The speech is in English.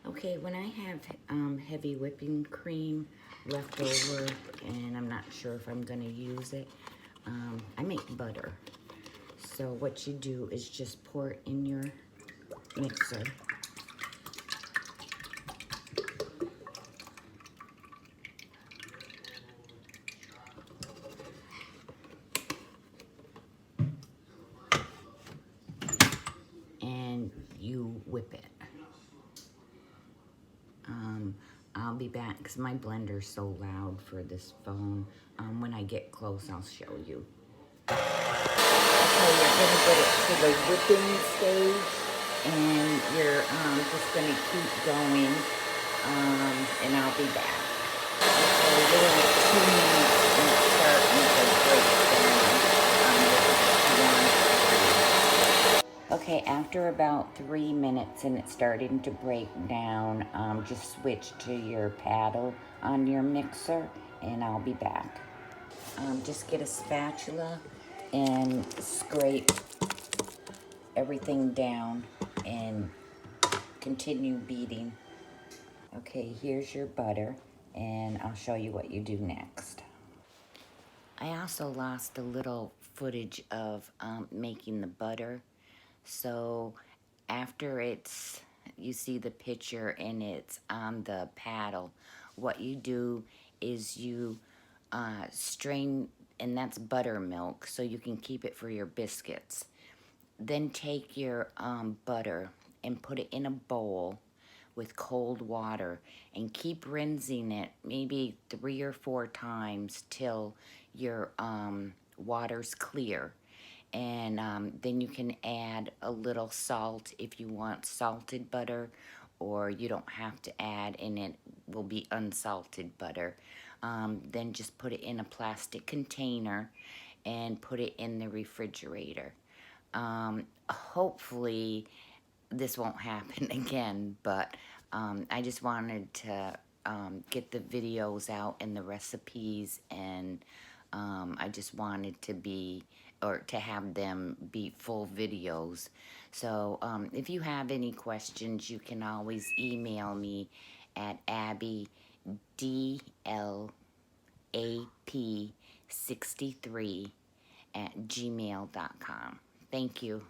Okay, when I have heavy whipping cream left over and I'm not sure if I'm gonna use it, I make butter. So what you do is just pour it in your mixer. And you whip it. I'll be back because my blender's so loud for this phone. When I get close, I'll show you. Okay, you're gonna get it to the whipping stage, and you're just gonna keep going, and I'll be back. Okay, we're at 2 minutes and it's starting to break down. Okay, after about 3 minutes and it's starting to break down, just switch to your paddle on your mixer and I'll be back. Just get a spatula and scrape everything down and continue beating. Okay, here's your butter and I'll show you what you do next. I also lost a little footage of making the butter. So after you see the picture and it's on the paddle, what you do is you strain, and that's buttermilk, so you can keep it for your biscuits. Then take your butter and put it in a bowl with cold water and keep rinsing it maybe 3 or 4 times till your water's clear. And then you can add a little salt if you want salted butter, or you don't have to add, and it will be unsalted butter. Then just put it in a plastic container and put it in the refrigerator. Hopefully this won't happen again, but I just wanted to get the videos out and the recipes, and I just wanted to have them be full videos. So if you have any questions, you can always email me at abbydlap63@gmail.com. Thank you.